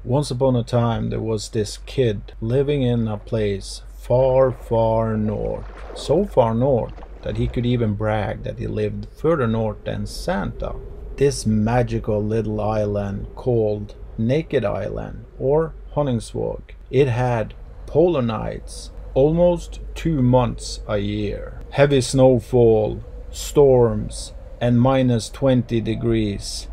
Once upon a time, there was this kid living in a place far, far north. So far north that he could even brag that he lived further north than Santa. This magical little island called Naked Island or Honningsvåg. It had polar nights almost 2 months a year. Heavy snowfall, storms, and minus 20 degrees.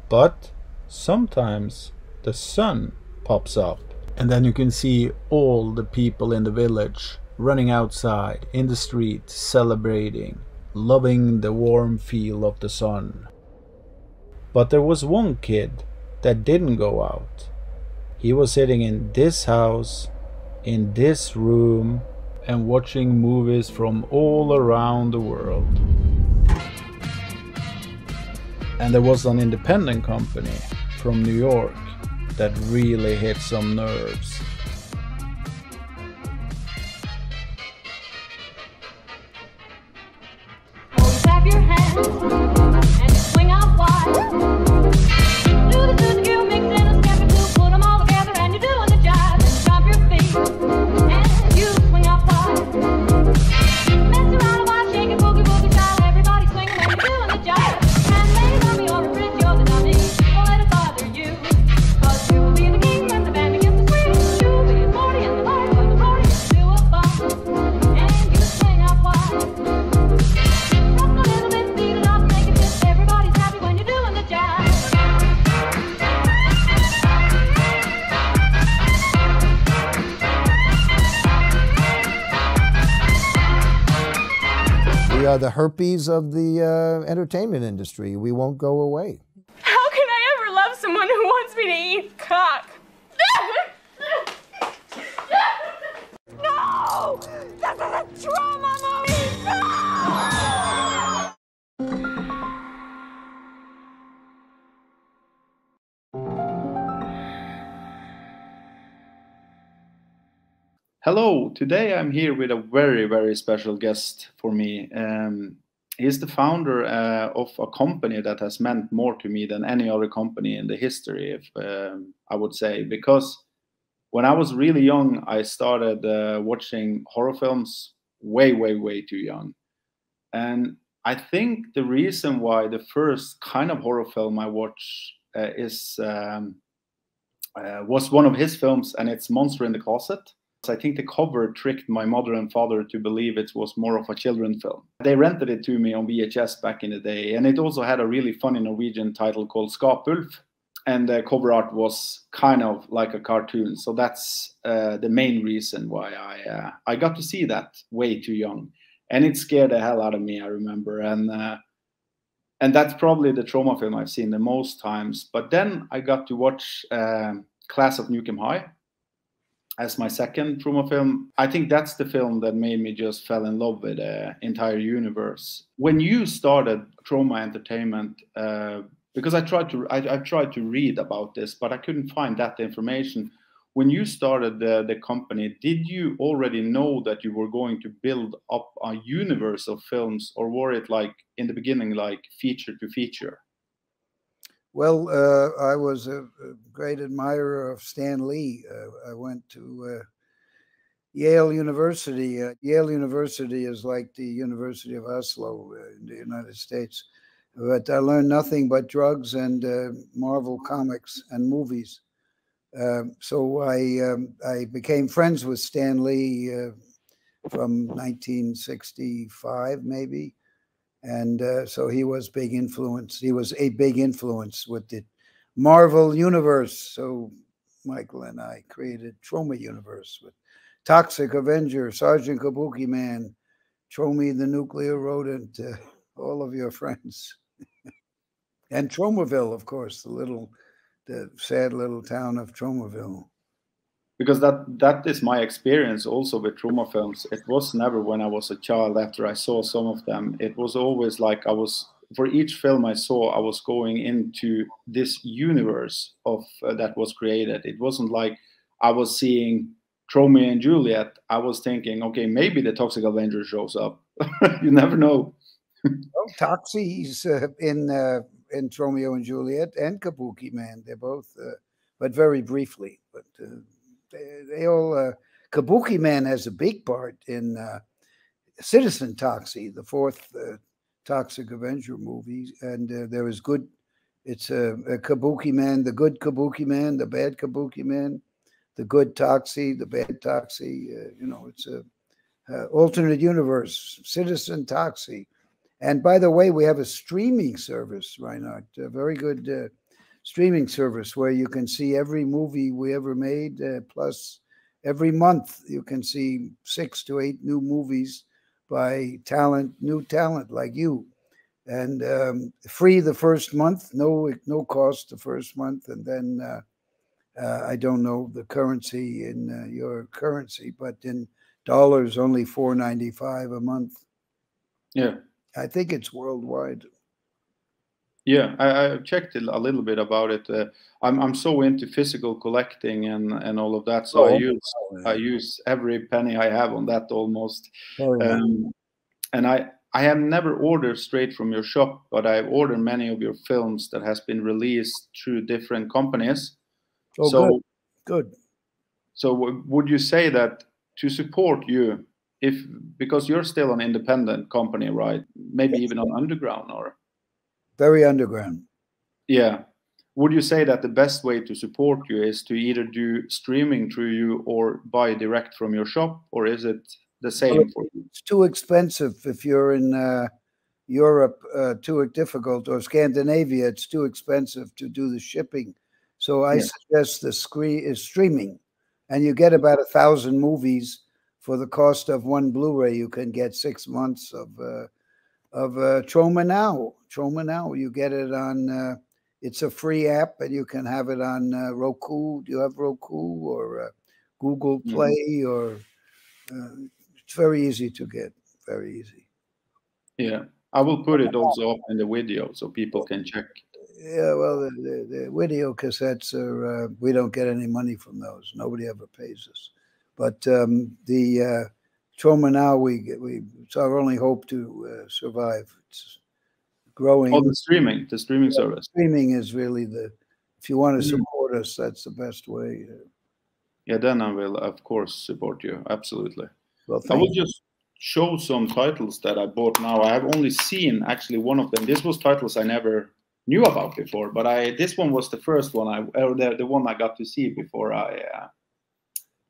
But sometimes the sun pops up, and then you can see all the people in the village running outside in the street, celebrating, loving the warm feel of the sun. But there was one kid that didn't go out. He was sitting in this house, in this room, and watching movies from all around the world. And there was an independent company from New York that really hit some nerves. Clap your hands and swing out wide. Do the girl mix and a step or two, put them all together and you're doing the jive. And stomp your feet and you swing out wide. Mess around a while, shake it boogie woogie style. Everybody swinging when you're doing the jive. And ladies on me or a bridge, you're the dummy. Don't let it bother you, 'cause you will be the king when the band begins to scream. You'll be a party in the party when the party do a bump and you swing out wide. Rock a little bit, beat it up, make it fit. Everybody's happy when you're doing the jive. We are the herpes of the entertainment industry. We won't go away. How can I ever love someone who wants me to eat cock? No! This is a trauma movie! No! Hello, today I'm here with a very, very special guest for me. He's the founder of a company that has meant more to me than any other company in the history, if I would say, because when I was really young, I started watching horror films way, way, way too young. And I think the reason why the first kind of horror film I watched was one of his films, and it's Monster in the Closet. I think the cover tricked my mother and father to believe it was more of a children's film. They rented it to me on VHS back in the day, and it also had a really funny Norwegian title called Skapulf, and the cover art was kind of like a cartoon. So that's the main reason why I got to see that way too young, and it scared the hell out of me, I remember. And that's probably the Troma film I've seen the most times. But then I got to watch Class of Nukem High as my second Troma film. I think that's the film that made me just fell in love with the entire universe. When you started Troma Entertainment, because I tried to read about this, but I couldn't find that information. When you started the company, did you already know that you were going to build up a universe of films, or were it like in the beginning, like feature to feature? Well, I was a great admirer of Stan Lee. I went to Yale University. Yale University is like the University of Oslo in the United States. But I learned nothing but drugs and Marvel comics and movies. So I became friends with Stan Lee from 1965, maybe. And so he was big influence. He was a big influence with the Marvel universe. So Michael and I created Troma Universe with Toxic Avenger, Sergeant Kabuki Man, Tromy the Nuclear Rodent, all of your friends. And Tromaville, of course, the sad little town of Tromaville. Because that is my experience also with Troma films. It was never when I was a child after I saw some of them. It was always like for each film I saw, I was going into this universe of that was created. It wasn't like I was seeing Romeo and Juliet. I was thinking, okay, maybe the Toxic Avenger shows up. You never know. Well, Toxie's in Romeo and Juliet and Kabuki Man. They're both but very briefly. But they all Kabuki Man has a big part in Citizen Toxie, the fourth Toxic Avenger movie, and there was good. It's a Kabuki Man, the good Kabuki Man, the bad Kabuki Man, the good Toxie, the bad Toxie. You know, it's a alternate universe, Citizen Toxie. And by the way, we have a streaming service, Reinhardt, a very good streaming service where you can see every movie we ever made, plus every month you can see 6 to 8 new movies by new talent like you. And free the first month, no cost the first month, and then I don't know the currency in your currency, but in dollars only $4.95 a month. Yeah, I think it's worldwide. Yeah, I checked a little bit about it. I'm so into physical collecting and all of that, so I use every penny I have on that almost. And I have never ordered straight from your shop, but I've ordered many of your films that has been released through different companies. Oh, so good. So would you say that to support you, because you're still an independent company, right? Maybe even on underground or very underground. Yeah. Would you say that the best way to support you is to either do streaming through you or buy direct from your shop, or is it the same for you? It's too expensive if you're in Europe, too difficult, or Scandinavia, it's too expensive to do the shipping. So I suggest the streaming, and you get about 1,000 movies for the cost of one Blu-ray. You can get 6 months of Troma Now. Troma Now, you get it on. It's a free app, and you can have it on Roku. Do you have Roku or Google Play? Or it's very easy to get. Very easy. Yeah, I will put it also up in the video so people can check. Yeah, well, the video cassettes are. We don't get any money from those. Nobody ever pays us. But the Troma Now, it's our only hope to survive. It's growing. Oh, the streaming service. Streaming is really if you want to support us, that's the best way. Yeah, then I will, of course, support you. Absolutely. Well, I will just show some titles that I bought now. I have only seen actually one of them. This was titles I never knew about before, but this one was the first one the one I got to see before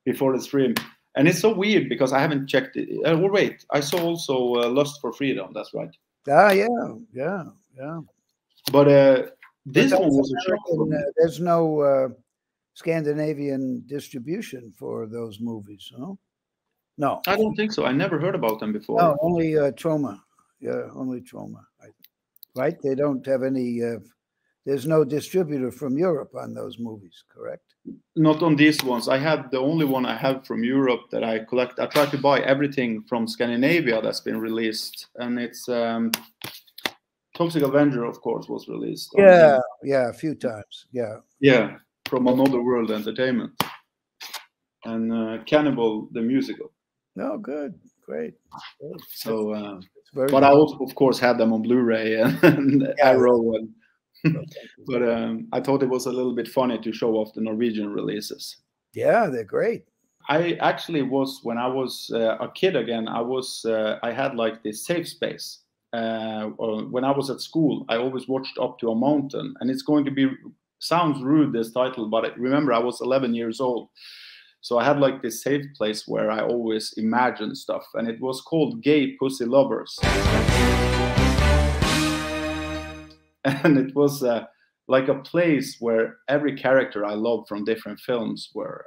before the stream. And it's so weird because I haven't checked it. Wait, I saw also Lust for Freedom. That's right. Ah, yeah. But this one was a shock for me. There's no Scandinavian distribution for those movies, no? No. I don't think so. I never heard about them before. No, only Troma. Yeah, only Troma. Right? They don't have any. There's no distributor from Europe on those movies, correct? Not on these ones. I have the only one I have from Europe that I collect. I try to buy everything from Scandinavia that's been released, and it's Toxic Avenger, of course, was released. Yeah, a few times. Yeah, from Another World Entertainment, and Cannibal the musical. No, good, great. So, but I also, of course, had them on Blu-ray and Arrow and. But I thought it was a little bit funny to show off the Norwegian releases. Yeah, they're great. I actually was, when I was a kid again, I had like this safe space. When I was at school, I always watched Up to a Mountain, and it's going to sounds rude, this title, but remember I was 11 years old. So I had like this safe place where I always imagined stuff, and it was called Gay Pussy Lovers. And it was like a place where every character I loved from different films were.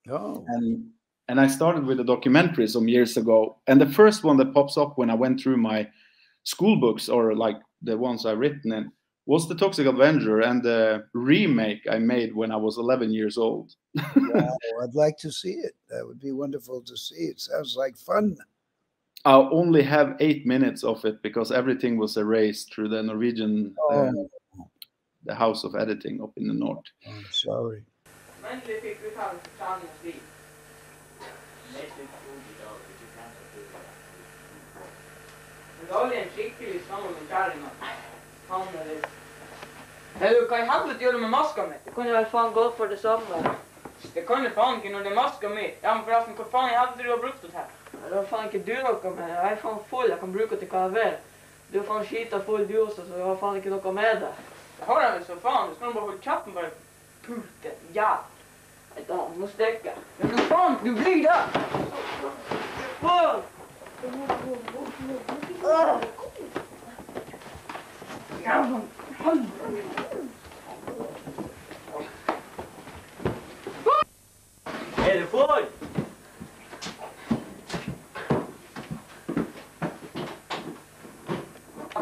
Oh. And I started with a documentary some years ago. And the first one that pops up when I went through my school books, or like the ones I've written in, was the Toxic Avenger and the remake I made when I was 11 years old. Wow, I'd like to see it. That would be wonderful to see. It sounds like fun. I'll only have 8 minutes of it because everything was erased through the Norwegian, the house of editing up in the north. Oh, sorry. Eller hva i helvete gjør du med maska mi? Du kunne vel faen gå for det samme. Det kan du faen ikke når det er maska mi. Ja, men forresten, hva faen i helvete du har brukt det til? Det har faen ikke du noe med. Jeg er faen full, jeg kan bruke det til hva jeg vil. Du er faen skita full du også, så du har faen ikke noe med det. Det har jeg vel så faen. Du skal bare holde kjeften bare pulte. Ja. Nei da, nå stikker jeg. Ja, men faen, du blir det. Faen! Ja, men helvete. Er det for?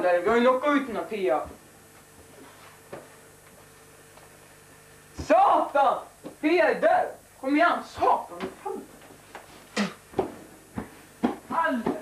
Vi har jo noe uten av tida. Satan! Pia er død! Kom igjen, satan! Helvete!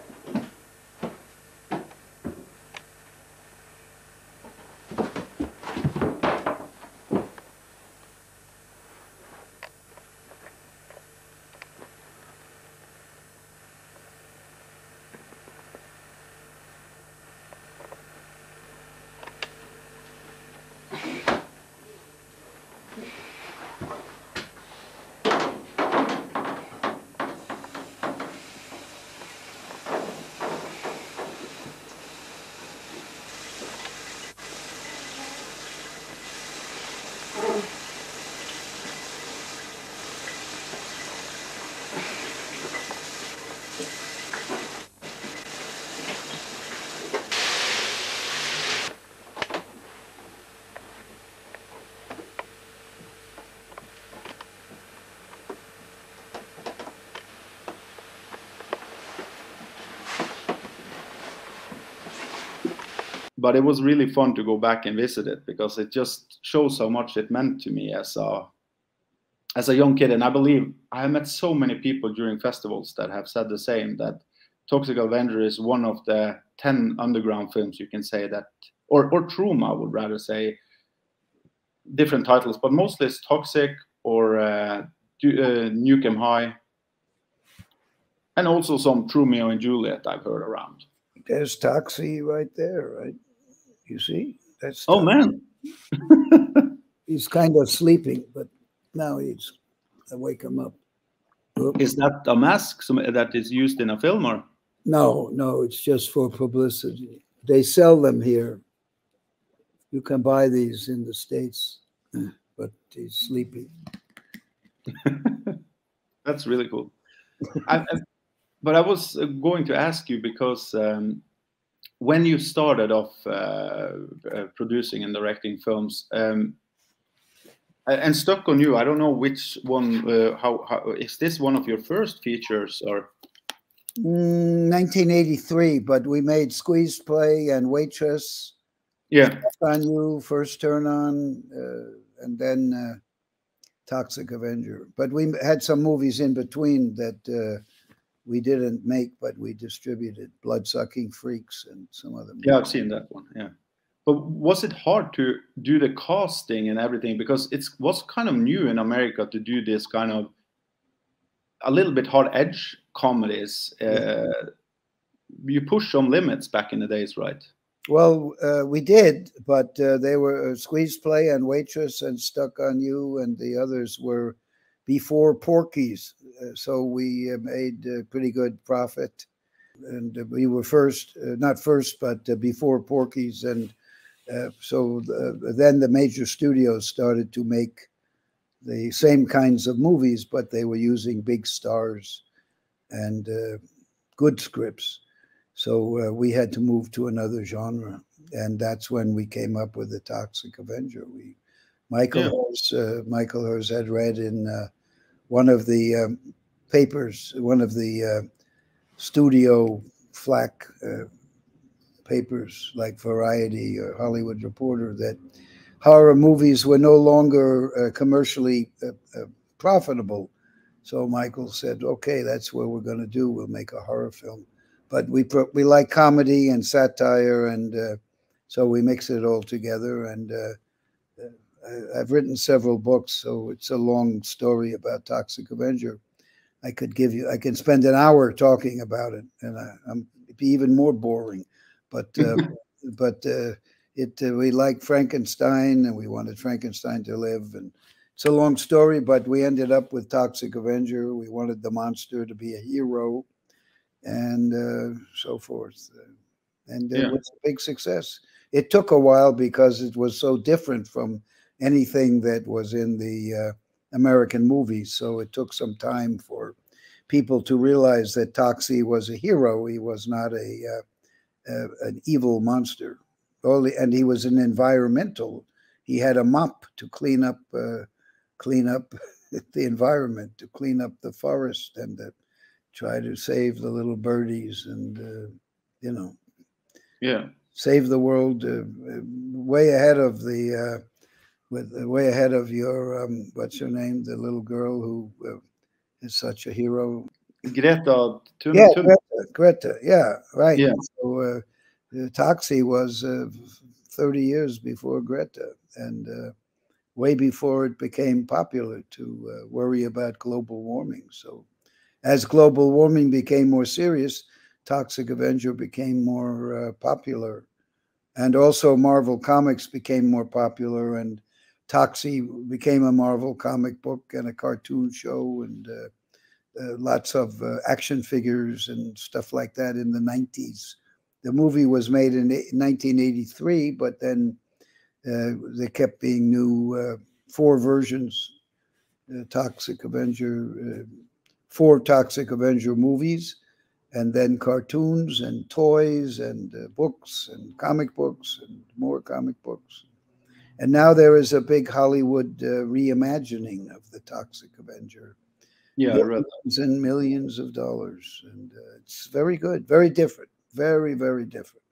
But it was really fun to go back and visit it because it just shows how much it meant to me as a young kid. And I believe I have met so many people during festivals that have said the same, that Toxic Avenger is one of the 10 underground films, you can say, that, or Troma, I would rather say, different titles, but mostly it's Toxic or Nukem High, and also some Romeo and Juliet I've heard around. There's Toxie right there, right? You see? That's Oh, man. He's kind of sleeping, but now I wake him up. Oops. Is that a mask that is used in a film, or? No, it's just for publicity. They sell them here. You can buy these in the States, but he's sleeping. That's really cool. But I was going to ask you because when you started off producing and directing films, and Stuck on You, I don't know which one. How is this one of your first features, or? 1983, but we made Squeeze Play and Waitress. Yeah. Stuck on You, First Turn On, and then Toxic Avenger. But we had some movies in between that we didn't make, but we distributed. Blood-Sucking Freaks and some other movies. Yeah, I've seen that one. Yeah. But was it hard to do the casting and everything? Because it was kind of new in America to do this kind of a little bit hard edge comedies. You pushed some limits back in the days, right? Well, we did, but they were Squeeze Play and Waitress and Stuck on You, and the others were before Porky's. So we made pretty good profit. And we were first, not first, but before Porky's. And so then the major studios started to make the same kinds of movies, but they were using big stars and good scripts. So we had to move to another genre, and that's when we came up with the Toxic Avenger. Michael Hers had read in one of the papers, one of the studio flack papers like Variety or Hollywood Reporter, that horror movies were no longer commercially profitable. So Michael said, okay, that's what we're going to do. We'll make a horror film. But we like comedy and satire, and so we mix it all together. And I've written several books, so it's a long story about Toxic Avenger. I can spend an hour talking about it, and I'm be even more boring. But We liked Frankenstein, and we wanted Frankenstein to live. And it's a long story, but we ended up with Toxic Avenger. We wanted the monster to be a hero, and so forth. And it was a big success. It took a while because it was so different from anything that was in the American movies. So it took some time for people to realize that Toxie was a hero. He was not an evil monster. And he was an environmental. He had a mop to clean up the environment, to clean up the forest, and to try to save the little birdies, and save the world. Way ahead of way ahead of your what's her name, the little girl who is such a hero. Greta Greta. Yeah, right. Yeah. So Toxie was 30 years before Greta, and way before it became popular to worry about global warming. So as global warming became more serious, Toxic Avenger became more popular. And also Marvel Comics became more popular, and Toxie became a Marvel comic book and a cartoon show, and lots of action figures and stuff like that in the 90s. The movie was made in 1983, but then there kept being new 4 versions, Toxic Avenger, 4 Toxic Avenger movies, and then cartoons and toys and books and comic books and more comic books. And now there is a big Hollywood reimagining of the Toxic Avenger. Yeah, millions and millions of dollars. And it's very good, very different, very, very different.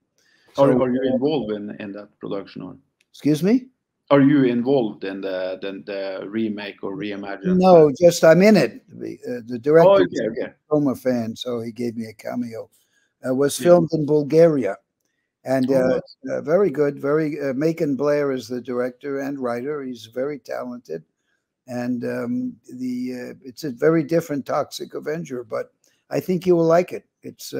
So, are you involved in that production? Or? Excuse me? Are you involved in the remake or reimagine? No, just I'm in it. The director is a Troma fan, so he gave me a cameo. It was filmed in Bulgaria, and very good. Macon Blair is the director and writer. He's very talented, and it's a very different Toxic Avenger, but I think you will like it. It's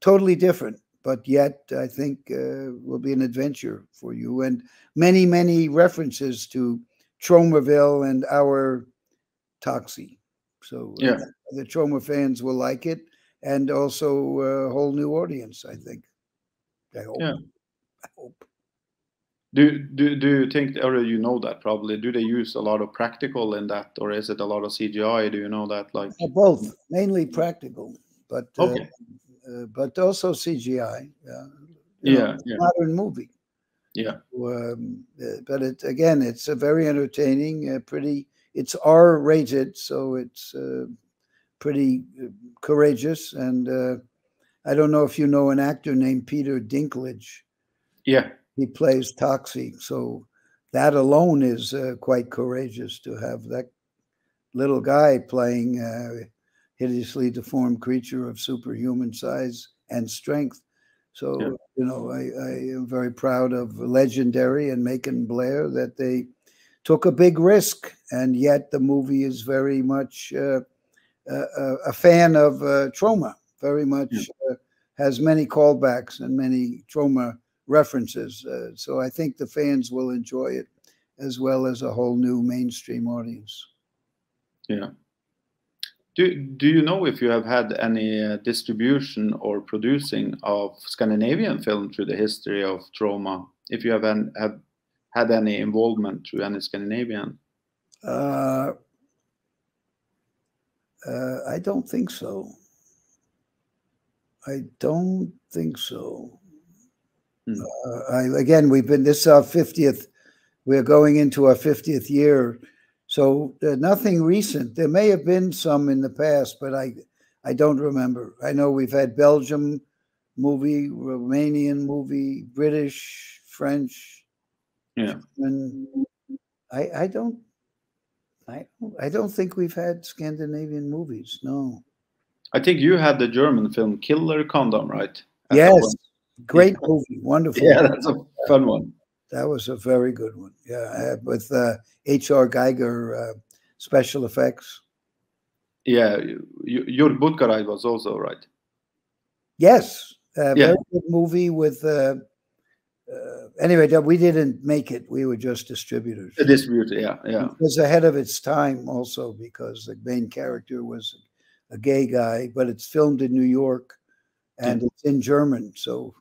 totally different, but yet I think will be an adventure for you, and many, many references to Tromaville and our Toxie. So the Troma fans will like it, and also a whole new audience, I think. I hope. Yeah. I hope. Do you think, or you know that probably, do they use a lot of practical in that, or is it a lot of CGI? Do you know that? Like both, mainly practical, but also CGI. Modern movie. Yeah. But it's a very entertaining, pretty. It's R-rated, so it's pretty courageous. And I don't know if you know an actor named Peter Dinklage. Yeah. He plays Toxie, so that alone is quite courageous to have that little guy playing a hideously deformed creature of superhuman size and strength. So, I am very proud of Legendary and Macon Blair that they took a big risk, and yet the movie is very much a fan of Troma, very much has many callbacks and many Troma references. So I think the fans will enjoy it, as well as a whole new mainstream audience. Yeah. Do you know if you have had any distribution or producing of Scandinavian film through the history of Troma? If you have had any involvement through any Scandinavian? I don't think so. I don't think so. Again, this is our 50th. We're going into our 50th year. So nothing recent. There may have been some in the past, but I don't remember. I know we've had Belgium movie, Romanian movie, British, French. Yeah. And I don't think we've had Scandinavian movies. No. I think you had the German film Killer Condom, right? Yes. Great movie. Wonderful. Yeah, that's a fun one. That was a very good one. Yeah, with H.R. Geiger special effects. Yeah, Jörg Buttgereit was also right. Yes, very good movie with Anyway, we didn't make it. We were just distributors. A distributor, yeah, yeah. It was ahead of its time also because the main character was a gay guy, but it's filmed in New York and it's in German. So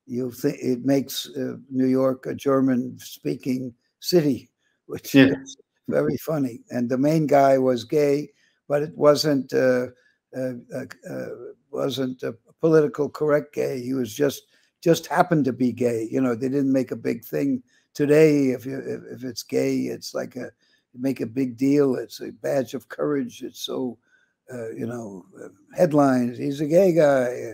you think it makes New York a German-speaking city, which is very funny. And the main guy was gay, but it wasn't a political correct gay. He was just happened to be gay. You know, they didn't make a big thing today. If it's gay, it's like make a big deal. It's a badge of courage. It's so you know, headlines. He's a gay guy.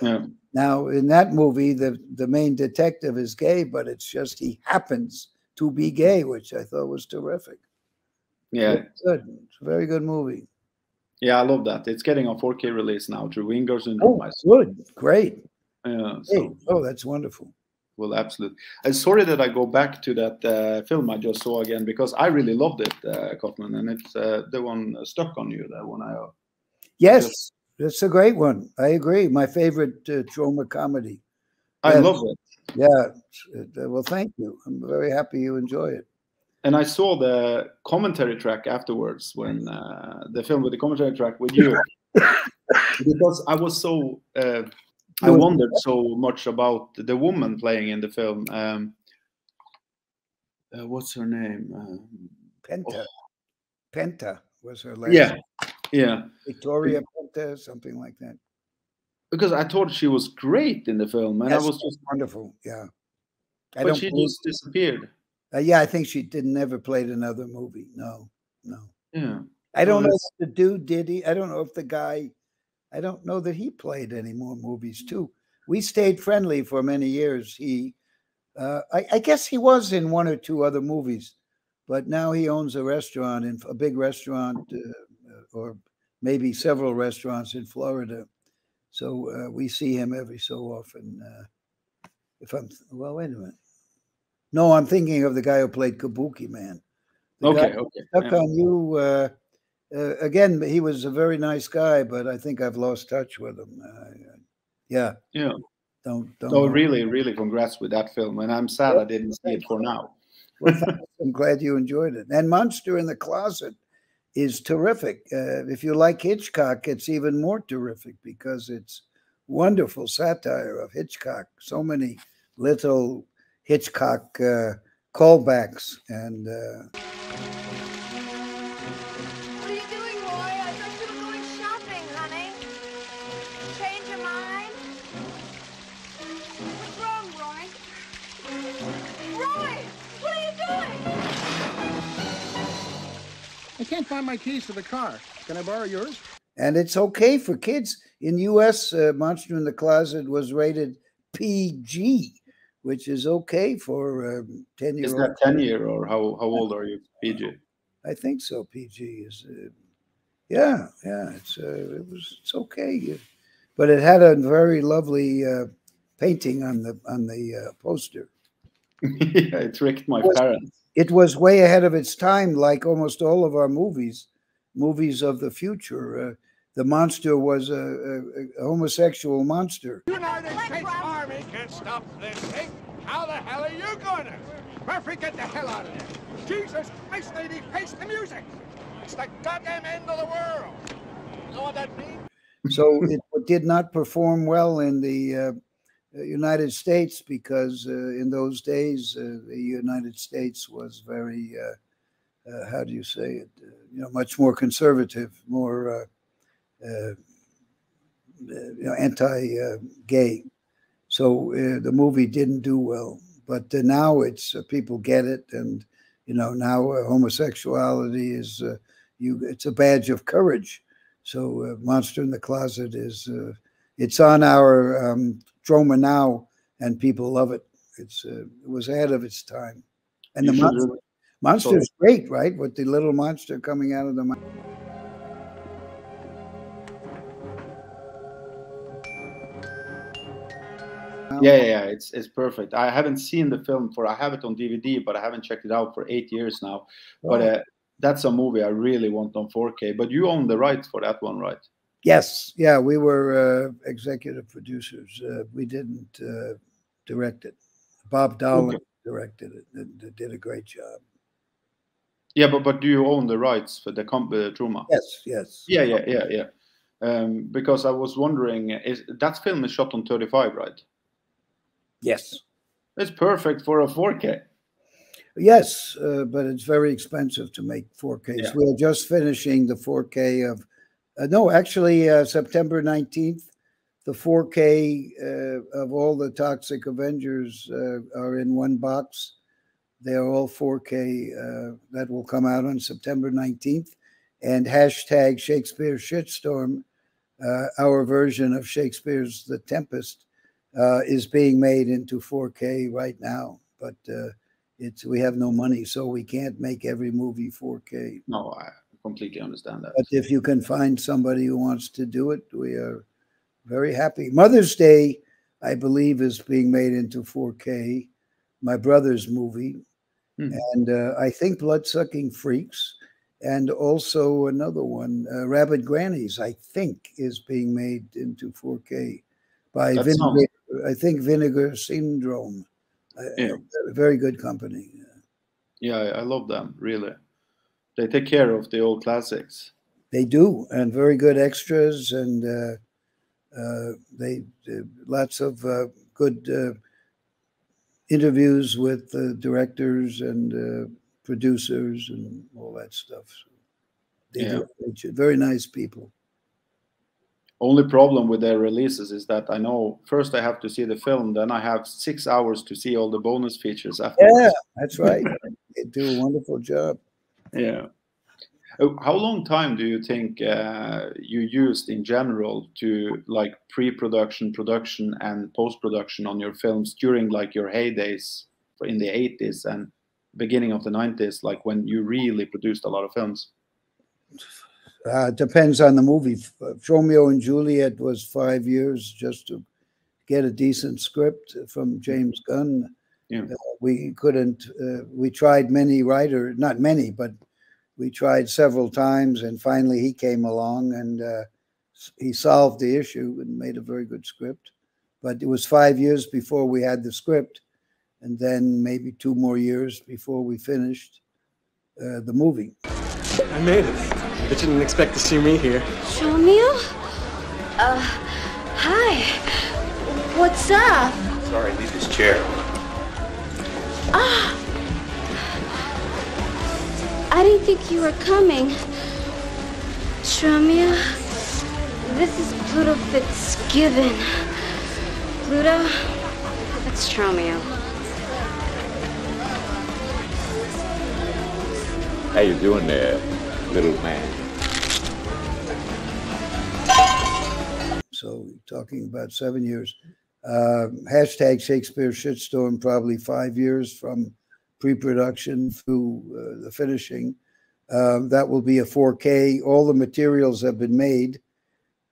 Yeah. Now in that movie, the main detective is gay, but it's just he happens to be gay, which I thought was terrific. Yeah, it's good. It's a very good movie. Yeah, I love that. It's getting a 4K release now through Wingers and Oh, good, great. Yeah. So, oh, that's wonderful. Well, absolutely. I'm sorry that I go back to that film I just saw again because I really loved it, Kaufman, and it's the one Stuck on You. That one I. Yes, it's a great one. I agree. My favorite Troma comedy. I love it. Yeah. Well, thank you. I'm very happy you enjoy it. And I saw the commentary track afterwards when the film with the commentary track with you, because I was so. I wondered so much about the woman playing in the film. What's her name? Penta. Penta was her last Yeah, name. yeah. Victoria Penta, something like that. Because I thought she was great in the film, and Yes, I was just wonderful. Yeah. But she just disappeared. Yeah, I think she never played another movie. No, no. Yeah. I don't know if the dude did. I don't know if the guy. I don't know that he played any more movies too. We stayed friendly for many years. I guess he was in one or two other movies, but now he owns a restaurant, a big restaurant, or maybe several restaurants in Florida. So we see him every so often. Well, wait a minute. No, I'm thinking of the guy who played Kabuki Man. Okay. Stuck on You. Again, he was a very nice guy, but I think I've lost touch with him. Yeah. Don't. So really, congrats with that film, and I'm sad I didn't see it for now. Well, I'm glad you enjoyed it. And Monster in the Closet is terrific. If you like Hitchcock, it's even more terrific because it's wonderful satire of Hitchcock. So many little Hitchcock callbacks and. What are you doing, Roy? I thought you were going shopping, honey. Change your mind? What's wrong, Roy? Roy! What are you doing? I can't find my keys to the car. Can I borrow yours? And it's okay for kids. In U.S., Monster in the Closet was rated PG, which is okay for 10-year-old. Is that 10-year or how old are you, PG? I think so. PG is, yeah. It's okay, but it had a very lovely painting on the poster. Yeah, it tricked my parents. It was way ahead of its time, like almost all of our movies of the future. The monster was a homosexual monster. United States Army can't stop this thing. How the hell are you gonna? Murphy, get the hell out of there. Jesus Christ, lady, face the music. It's the goddamn end of the world. You know what that means? So it did not perform well in the United States because in those days, the United States was very, how do you say it, much more conservative, more anti-gay. So the movie didn't do well. But now it's people get it, and now homosexuality is it's a badge of courage. So Monster in the Closet is it's on our Troma now, and people love it. It was ahead of its time, and the monster's great, right? With the little monster coming out of the mouth. Yeah, it's perfect. I haven't seen the film I have it on DVD, but I haven't checked it out for 8 years now. Oh. But that's a movie I really want on 4K. But you own the rights for that one, right? Yes, yeah, we were executive producers. We didn't direct it. Bob Dowling directed it and did a great job. Yeah, but do you own the rights for the Troma? Yes, yes. Yeah. Because I was wondering, that film is shot on 35, right? Yes. It's perfect for a 4K. Yes, but it's very expensive to make 4Ks. Yeah. We're just finishing the 4K of, no, actually September 19th, the 4K of all the Toxic Avengers are in one box. They're all 4K. That will come out on September 19th. And hashtag Shakespeare Shitstorm, our version of Shakespeare's The Tempest, is being made into 4K right now. But we have no money, so we can't make every movie 4K. No, I completely understand that. But if you can find somebody who wants to do it, we are very happy. Mother's Day, I believe, is being made into 4K. My brother's movie. And I think Bloodsucking Freaks, and also another one, Rabid Grannies, I think, is being made into 4K by Vinegar, I think Vinegar Syndrome. A very good company. Yeah, I love them, really. They take care of the old classics. They do, and very good extras, and they lots of good interviews with directors and producers and all that stuff. So they do very nice people. Only problem with their releases is that I know first I have to see the film, then I have 6 hours to see all the bonus features afterwards. Yeah, that's right. They do a wonderful job. Yeah. How long time do you think you used in general to like pre-production, production, and post-production on your films during like your heydays in the 80s and beginning of the 90s, like when you really produced a lot of films? Depends on the movie. Romeo and Juliet was 5 years just to get a decent script from James Gunn. Yeah. We couldn't. We tried many writers, not many, but we tried several times, and finally he came along and he solved the issue and made a very good script. But it was 5 years before we had the script, and then maybe 2 more years before we finished the movie. I made it. But you didn't expect to see me here. Romeo? Hi. What's up? Sorry, leave this chair. Ah. I didn't think you were coming. Romeo, this is Pluto Fitzgibbon. Pluto, that's Tromeo. How you doing there, little man? So talking about 7 years. Hashtag Shakespeare Shitstorm, probably 5 years from pre-production through the finishing. That will be a 4K. All the materials have been made,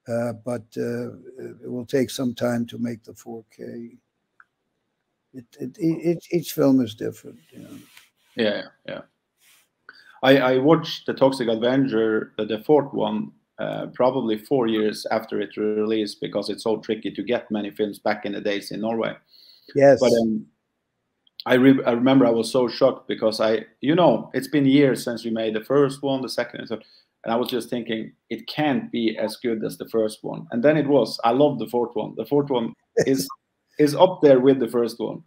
but it will take some time to make the 4K. Each film is different. You know? Yeah. I watched the Toxic Avenger, the fourth one, probably 4 years after it released because it's so tricky to get many films back in the days in Norway. Yes. But I remember I was so shocked because it's been years since we made the first one, the second, and third, and I was just thinking it can't be as good as the first one. And then it was. I love the fourth one. The fourth one is up there with the first one.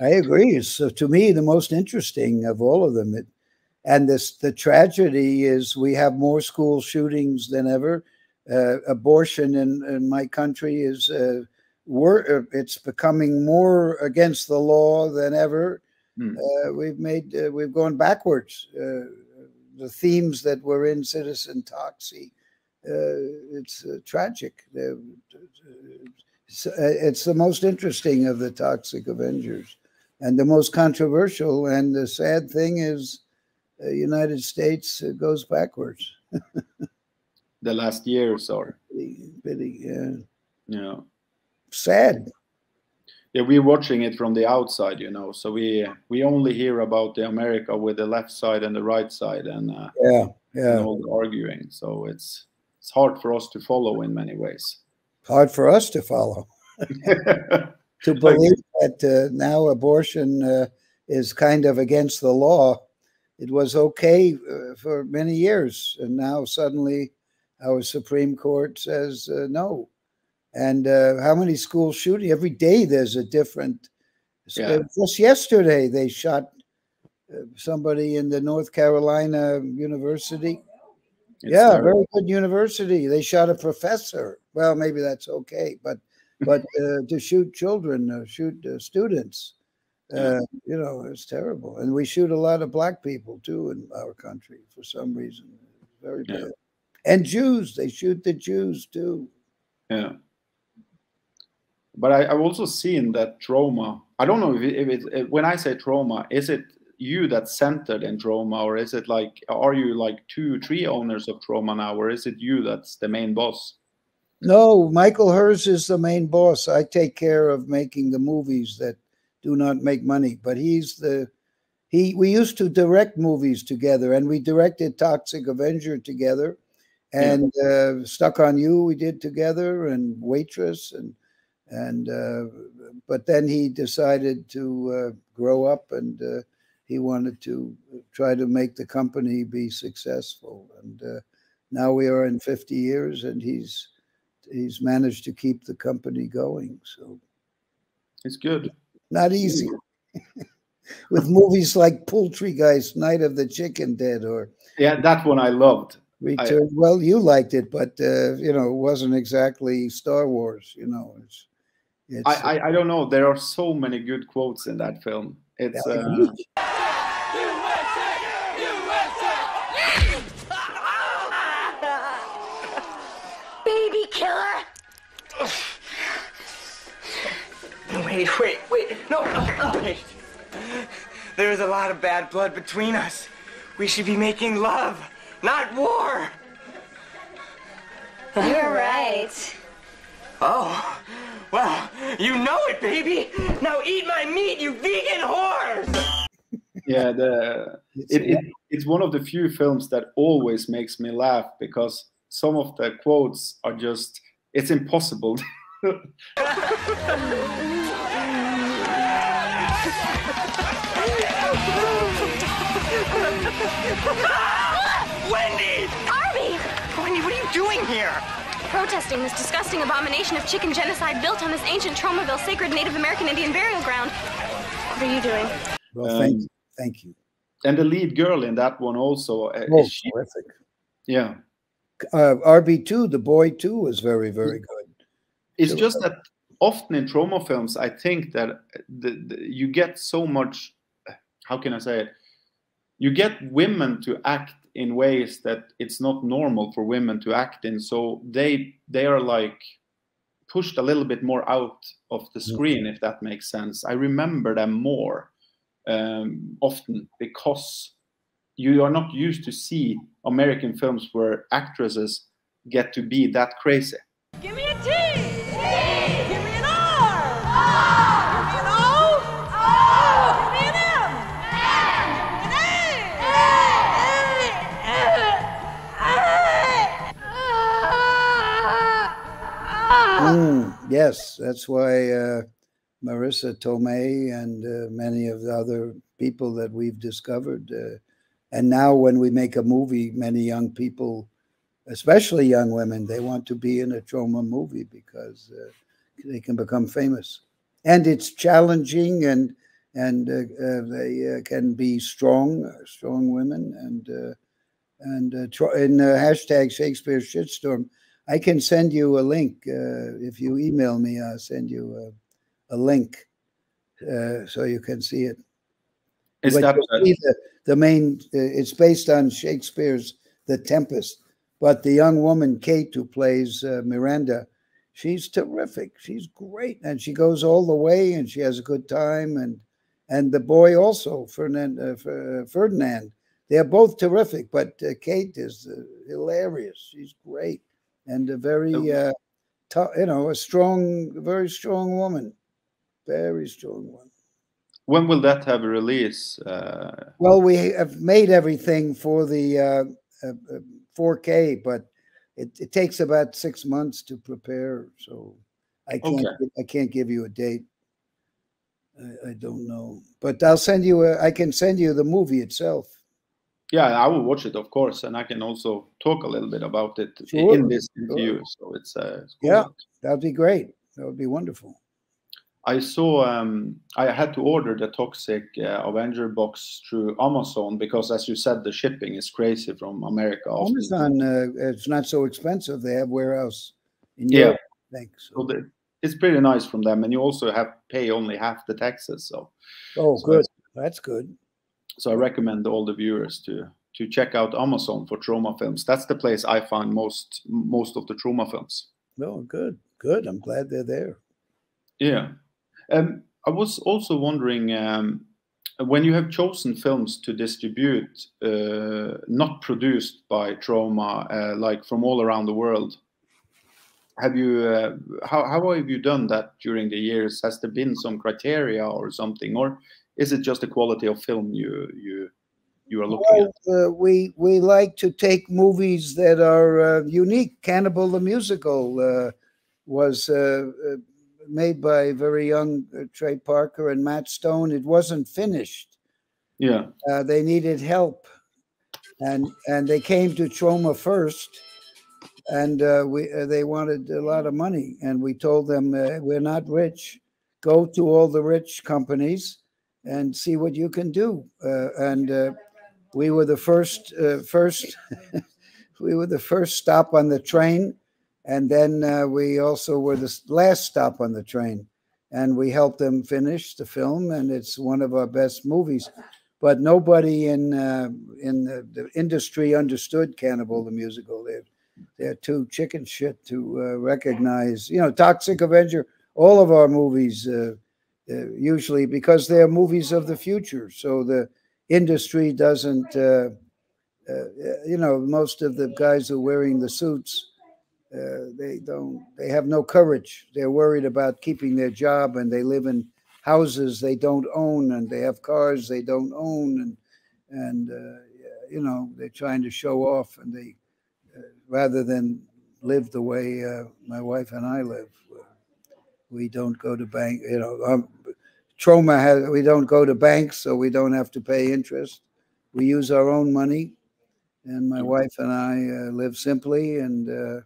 I agree. So to me, the most interesting of all of them. And the tragedy is we have more school shootings than ever. Abortion in my country is it's becoming more against the law than ever. We've gone backwards. The themes that were in Citizen Toxie, it's tragic. It's the most interesting of the Toxic Avengers and the most controversial. And the sad thing is, United States goes backwards. The last year or so. Yeah. Sad. Yeah, we're watching it from the outside, so we only hear about the America with the left side and the right side, and all the arguing. So it's hard for us to follow in many ways. Hard for us to follow. to believe that now abortion is kind of against the law. It was okay for many years, and now suddenly our Supreme Court says no. And how many school shootings? Every day there's a different. Yeah. Just yesterday they shot somebody in the North Carolina University. It's yeah, terrible. very good university. They shot a professor. Well, maybe that's okay, but to shoot children, shoot students, you know, it's terrible. And we shoot a lot of black people too in our country for some reason. Very bad. And Jews, they shoot the Jews too. Yeah. But I've also seen that Troma. I don't know if when I say Troma, is it you that's centered in Troma, or is it like, are you like 2-3 owners of Troma now, or is it you that's the main boss? No, Michael Hers is the main boss. I take care of making the movies that do not make money, but we used to direct movies together, and we directed Toxic Avenger together, and Stuck on You we did together, and Waitress, and but then he decided to grow up, and he wanted to try to make the company be successful. And now we are in 50 years, and he's managed to keep the company going. So it's good. Not easy. With movies like Poultrygeist, Night of the Chicken Dead, or that one I loved. Return. Well, you liked it, but you know, it wasn't exactly Star Wars. You know, I don't know. There are so many good quotes in that film. It's Baby killer. Wait. No, wait. There's a lot of bad blood between us. We should be making love, not war. You're right. Oh, well, you know it, baby. Now eat my meat, you vegan whore. Yeah, it's one of the few films that always makes me laugh, because some of the quotes are just, it's impossible. Wendy! Arby! Wendy, what are you doing here? Protesting this disgusting abomination of chicken genocide built on this ancient Tromaville sacred Native American Indian burial ground. What are you doing? Well, thank you. And the lead girl in that one also. Terrific. Yeah. RB2, the boy too, was very, very good. It's just that often in Troma films, I think that you get so much, how can I say it? You get women to act in ways that it's not normal for women to act in. So they are like pushed a little bit more out of the screen, if that makes sense. I remember them more often, because you are not used to see American films where actresses get to be that crazy. Give me a T. Give me an R. Give me an O. Give me an M. Give me an A. Yes, that's why Marissa Tomei and many of the other people that we've discovered. And now when we make a movie, many young people, especially young women, they want to be in a Troma movie because they can become famous. And it's challenging, and they can be strong women. And in hashtag Shakespeare Shitstorm, I can send you a link. If you email me, I'll send you a link so you can see it. Is that the main? It's based on Shakespeare's The Tempest, but the young woman Kate who plays Miranda, she's terrific. She's great, and she goes all the way, and she has a good time. And the boy also, Ferdinand, they're both terrific. But Kate is hilarious. She's great, and a very, a strong, very strong woman, very strong woman. When will that have a release? Well, we have made everything for the 4K, but it takes about 6 months to prepare. So I can't give you a date. I don't know, but I'll send you. I can send you the movie itself. Yeah, I will watch it, of course, and I can also talk a little bit about it Sure, in this interview. sure. So it's cool. Yeah, that'd be great. That would be wonderful. I saw I had to order the Toxic Avenger box through Amazon because, as you said, the shipping is crazy from America. Often. Amazon, it's not so expensive. They have warehouse in Yeah, Europe, I think. So. It's pretty nice from them, and you also have pay only half the taxes. So, good. That's good. So I recommend all the viewers to check out Amazon for Troma films. That's the place I find most of the Troma films. Oh, good, good. I'm glad they're there. Yeah. I was also wondering, when you have chosen films to distribute, not produced by Troma, like from all around the world, have you how have you done that during the years? Has there been some criteria or something, or is it just the quality of film you are looking at? We like to take movies that are unique. Cannibal the Musical was made by very young Trey Parker and Matt Stone. It wasn't finished. Yeah. They needed help, and they came to Troma first, and they wanted a lot of money, and we told them we're not rich. Go to all the rich companies and see what you can do. And we were the first we were the first stop on the train. And then we also were the last stop on the train, and we helped them finish the film, and it's one of our best movies. But nobody in the industry understood Cannibal the Musical. They're too chicken shit to recognize. You know, Toxic Avenger. All of our movies, usually, because they're movies of the future, so the industry doesn't. You know, most of the guys who are wearing the suits. They have no courage. They're worried about keeping their job, and they live in houses they don't own, and they have cars they don't own, and you know, they're trying to show off, and they rather than live the way my wife and I live. We don't go to bank, you know, Troma has, we don't go to banks, so we don't have to pay interest. We use our own money, and my wife and I live simply, and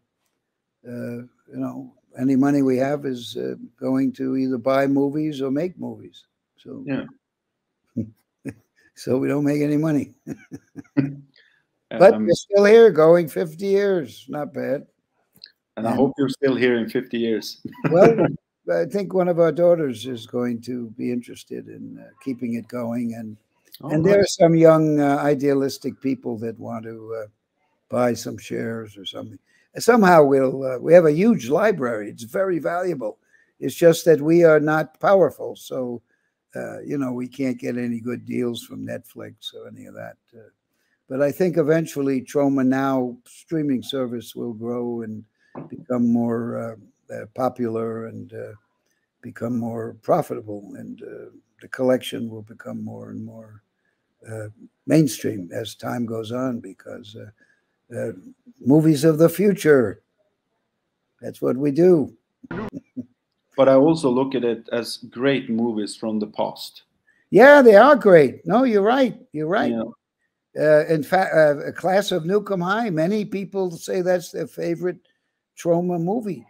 you know, any money we have is going to either buy movies or make movies. So yeah. So we don't make any money. But we're still here, going 50 years. Not bad. And I hope you're still here in 50 years. Well, I think one of our daughters is going to be interested in keeping it going, and there are some young idealistic people that want to buy some shares or something. Somehow we have a huge library. It's very valuable. It's just that we are not powerful, so you know, we can't get any good deals from Netflix or any of that. But I think eventually Troma Now streaming service will grow and become more popular and become more profitable, and the collection will become more and more mainstream as time goes on, because movies of the future, that's what we do. But I also look at it as great movies from the past. Yeah, they are great. No, you're right. You're right. Yeah. In fact, A Class of Nukem High, many people say that's their favorite Troma movie.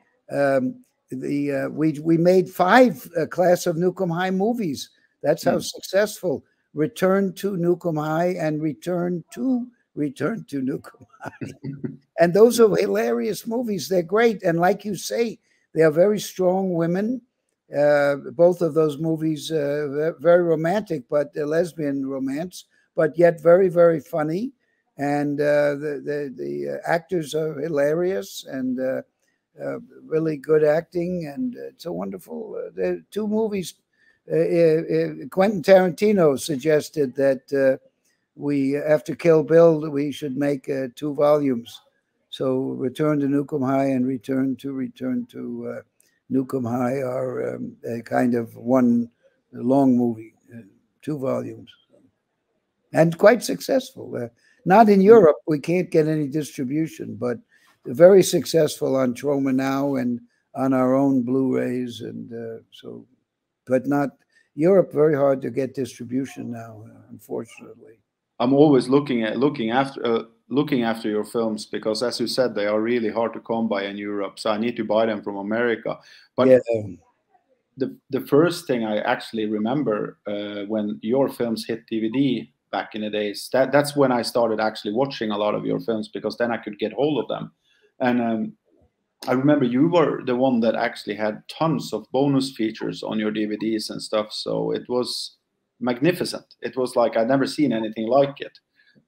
We made 5 Class of Nukem High movies. That's how successful. Return to Nukem High and Return to Nukem High. And those are hilarious movies. They're great. And like you say, they are very strong women. Both of those movies, very romantic, but lesbian romance, but yet very, very funny. And the actors are hilarious, and really good acting. And it's a wonderful, 2 movies. Quentin Tarantino suggested that we, after Kill Bill, we should make 2 volumes. So Return to Nukem High and Return to Nukem High are a kind of one long movie, 2 volumes, and quite successful. Not in Europe, we can't get any distribution, but very successful on Troma Now and on our own Blu-rays, and so, but not Europe very hard to get distribution now, unfortunately. I'm always looking after your films because, as you said, they are really hard to come by in Europe. So I need to buy them from America. But yeah. The first thing I actually remember when your films hit DVD back in the days, that's when I started actually watching a lot of your films, because then I could get hold of them. And I remember you were the one that actually had tons of bonus features on your DVDs and stuff. So it was magnificent. It was like I'd never seen anything like it.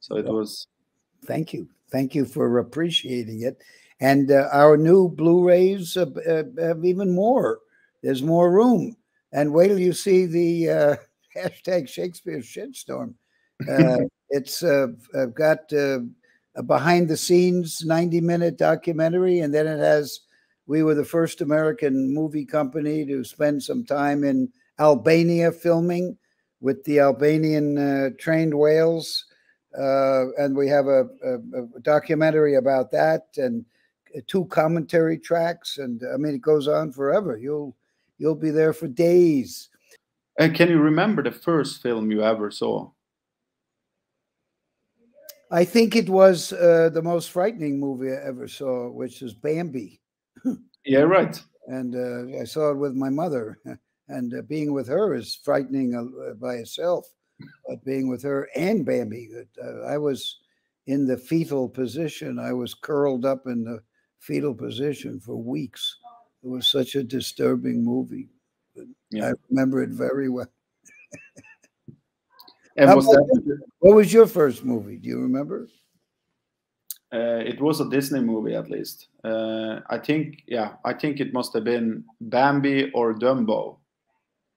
So it was. Thank you. Thank you for appreciating it. And our new Blu-rays have even more. There's more room. And wait till you see the hashtag Shakespeare shitstorm. It's got a behind-the-scenes 90-minute documentary, and then it has, we were the first American movie company to spend some time in Albania filming with the Albanian trained whales. And we have a documentary about that, and 2 commentary tracks, and I mean, it goes on forever. You'll be there for days. And can you remember the first film you ever saw? I think it was the most frightening movie I ever saw, which is Bambi. Yeah, right. And I saw it with my mother, and being with her is frightening by itself. But being with her and Bambi, I was in the fetal position. I was curled up in the fetal position for weeks. It was such a disturbing movie. Yeah. I remember it very well. And what was your first movie? Do you remember? It was a Disney movie, at least. I think it must have been Bambi or Dumbo.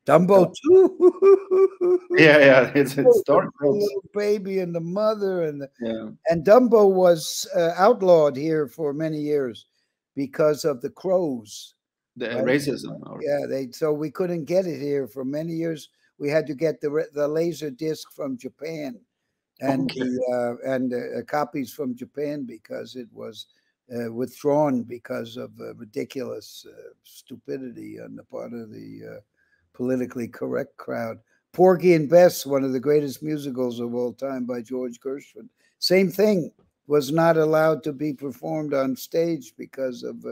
Dumbo too. Yeah, it's dark. The little baby and the mother, and yeah. And Dumbo was outlawed here for many years because of the crows. The racism. Yeah, so we couldn't get it here for many years. We had to get the laser disc from Japan, and copies from Japan, because it was withdrawn because of ridiculous stupidity on the part of the politically correct crowd. Porgy and Bess, one of the greatest musicals of all time by George Gershwin, same thing, was not allowed to be performed on stage because of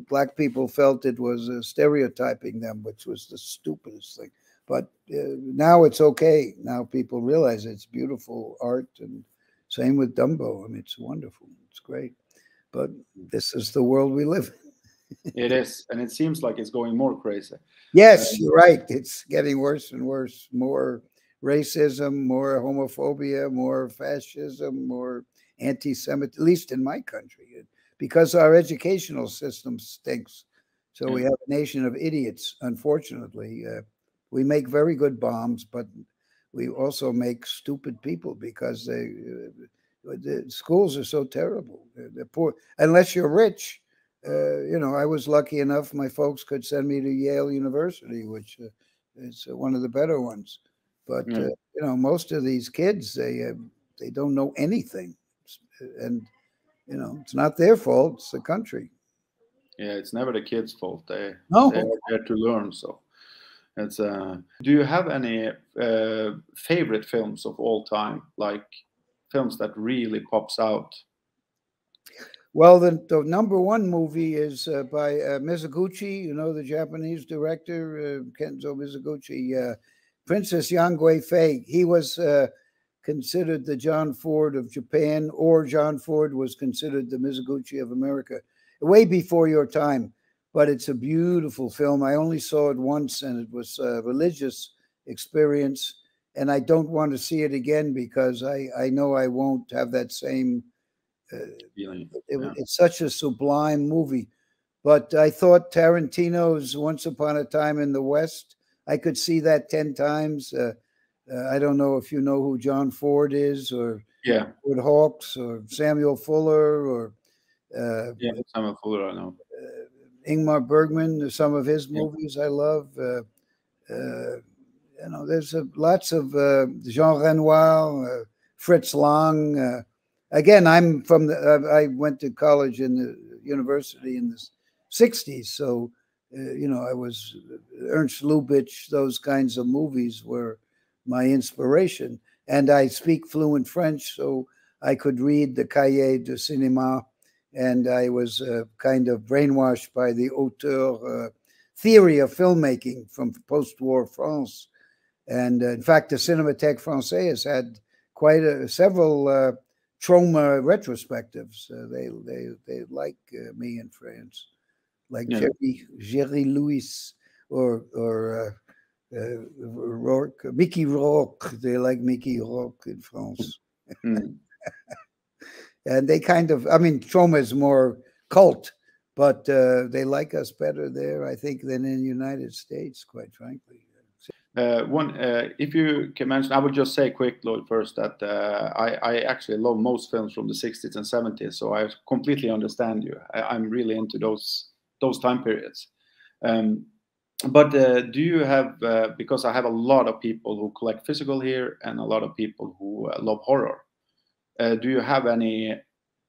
black people felt it was stereotyping them, which was the stupidest thing. But now it's okay. Now people realize it's beautiful art, and same with Dumbo. I mean, it's wonderful. It's great. But this is the world we live in. It is, and it seems like it's going more crazy. Yes, you're right. It's getting worse and worse. More racism, more homophobia, more fascism, more anti-Semitism, at least in my country, because our educational system stinks. So we have a nation of idiots, unfortunately. We make very good bombs, but we also make stupid people, because the schools are so terrible. They're poor. Unless you're rich. I was lucky enough, my folks could send me to Yale University, which is one of the better ones. But, most of these kids, they don't know anything. And, it's not their fault, it's the country. Yeah, it's never the kids' fault. They are there to learn. So it's. Do you have any favorite films of all time, like films that really pops out? Well, the number one movie is by Mizoguchi, the Japanese director, Kenzo Mizoguchi, Princess Yang Fei. He was considered the John Ford of Japan, or John Ford was considered the Mizoguchi of America, way before your time. But it's a beautiful film. I only saw it once, and it was a religious experience. And I don't want to see it again, because I know I won't have that same it's such a sublime movie. But I thought Tarantino's Once Upon a Time in the West, I could see that 10 times. I don't know if you know who John Ford is, or Wood Hawks, or Samuel Fuller, or Samuel Fuller, I know. Ingmar Bergman, some of his movies I love. There's lots of Jean Renoir, Fritz Lang. Again, I'm from I went to college in the university in the 60s, so you know, I was Ernst Lubitsch. Those kinds of movies were my inspiration, and I speak fluent French, so I could read the Cahiers du Cinéma, and I was kind of brainwashed by the auteur theory of filmmaking from post-war France. And in fact, the Cinémathèque Française had quite several Troma retrospectives. They like me in France, like Jerry Lewis or Rourke, Mickey Rourke. They like Mickey Rourke in France. And they kind of, I mean, Troma is more cult, but they like us better there, I think, than in the United States, quite frankly. If you can mention, I would just say quick, Lloyd, first that I actually love most films from the 60s and 70s, so I completely understand you. I'm really into those time periods. But do you have, because I have a lot of people who collect physical here and a lot of people who love horror, do you have any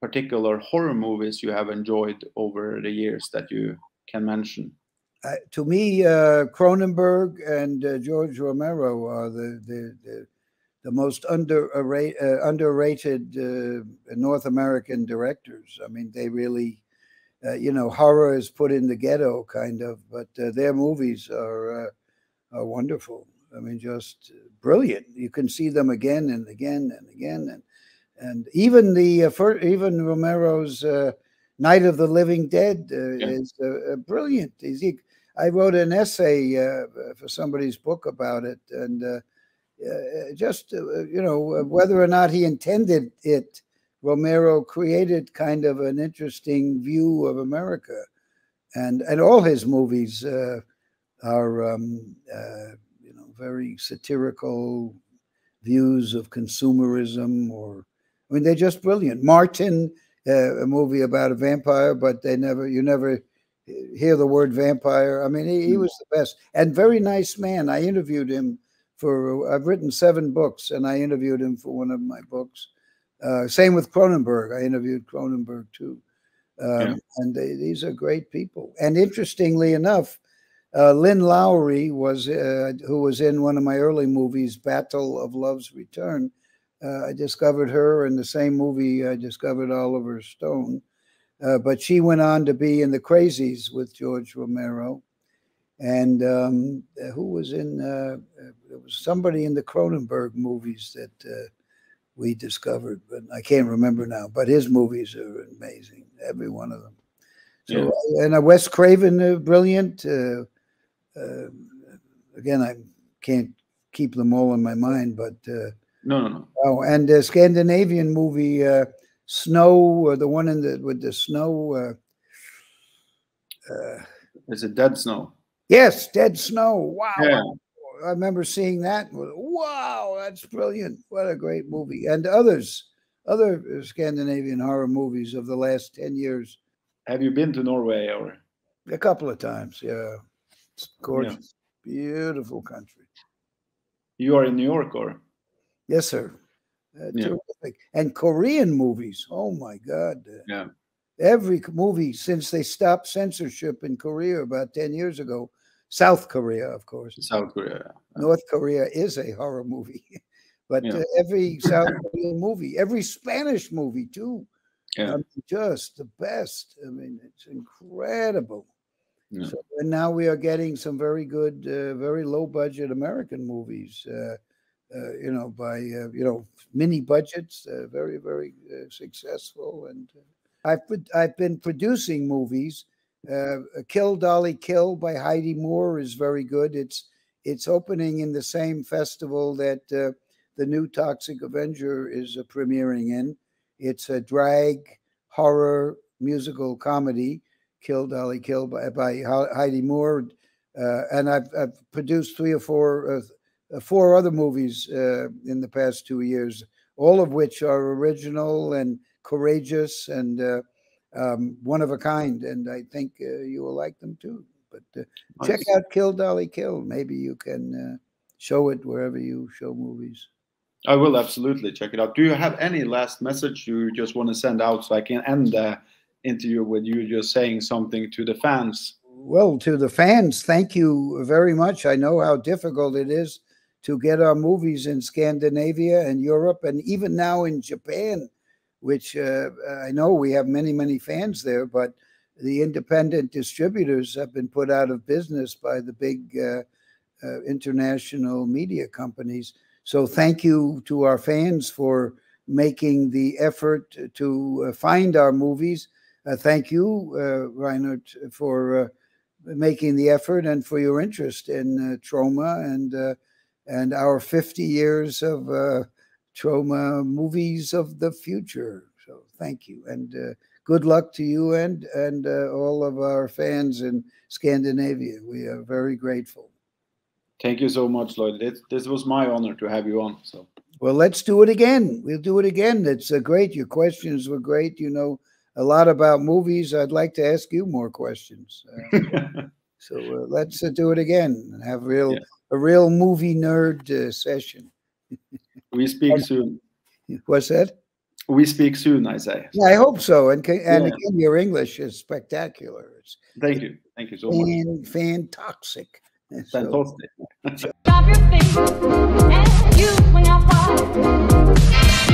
particular horror movies you have enjoyed over the years that you can mention? To me, Cronenberg and George Romero are the most underrated North American directors. I mean, they really, you know, horror is put in the ghetto, kind of, but their movies are wonderful. I mean, just brilliant. You can see them again and again and again, and even even Romero's Night of the Living Dead is brilliant. I wrote an essay for somebody's book about it, and just you know, whether or not he intended it, Romero created kind of an interesting view of America, and all his movies are you know, very satirical views of consumerism, or I mean, they're just brilliant. Martin, a movie about a vampire, but you never hear the word vampire. I mean, he was the best, and very nice man. I interviewed him I've written 7 books, and I interviewed him for one of my books. Same with Cronenberg. I interviewed Cronenberg too. And these are great people. And interestingly enough, Lynn Lowry who was in one of my early movies, Battle of Love's Return. I discovered her in the same movie I discovered Oliver Stone. But she went on to be in The Crazies with George Romero. And who was in, there was somebody in the Cronenberg movies that we discovered, but I can't remember now. But his movies are amazing, every one of them. So, and Wes Craven, brilliant. Again, I can't keep them all in my mind, but no. Oh, and the Scandinavian movie Snow, the one with the snow. Is it Dead Snow? Yes, Dead Snow. Wow. Yeah. I remember seeing that. Wow, that's brilliant. What a great movie. And other Scandinavian horror movies of the last 10 years. Have you been to Norway? Or a couple of times, yeah. It's gorgeous. Yeah. Beautiful country. You are in New York, or? Yes, sir. Terrific. And Korean movies. Oh, my God. Yeah. Every movie since they stopped censorship in Korea about 10 years ago. South Korea, of course. South Korea. North Korea is a horror movie. But every South Korean movie, every Spanish movie, too. Yeah. Just the best. I mean, it's incredible. Yeah. So, and now we are getting some very good, very low-budget American movies, you know, by, you know, mini budgets, very, very successful. And I've been producing movies. Kill Dolly Kill by Heidi Moore is very good. It's opening in the same festival that the new Toxic Avenger is premiering in. It's a drag horror musical comedy, Kill Dolly Kill by Heidi Moore, and I've produced 3 or 4 other movies in the past 2 years, all of which are original and courageous and one of a kind, and I think you will like them too. But check out Kill Dolly Kill. Maybe you can show it wherever you show movies. I will absolutely check it out. Do you have any last message you just want to send out so I can end the interview with you just saying something to the fans? well, to the fans, thank you very much. I know how difficult it is to get our movies in Scandinavia and Europe, and even now in Japan, which I know we have many, many fans there, but the independent distributors have been put out of business by the big international media companies. So thank you to our fans for making the effort to find our movies. Thank you, Reinhard, for making the effort and for your interest in Troma and our 50 years of Troma movies of the future. So thank you, and good luck to you and all of our fans in Scandinavia. We are very grateful. Thank you so much, Lloyd. This was my honor to have you on. So, well, let's do it again. We'll do it again. It's great. Your questions were great. You know a lot about movies. I'd like to ask you more questions. So let's do it again and have a real movie nerd session. We speak soon. What's that? We speak soon, I say. Yeah, I hope so. And again, your English is spectacular. Thank you. Thank you so much. Fantastic. Fantastic. Drop your feet and you swing out wide.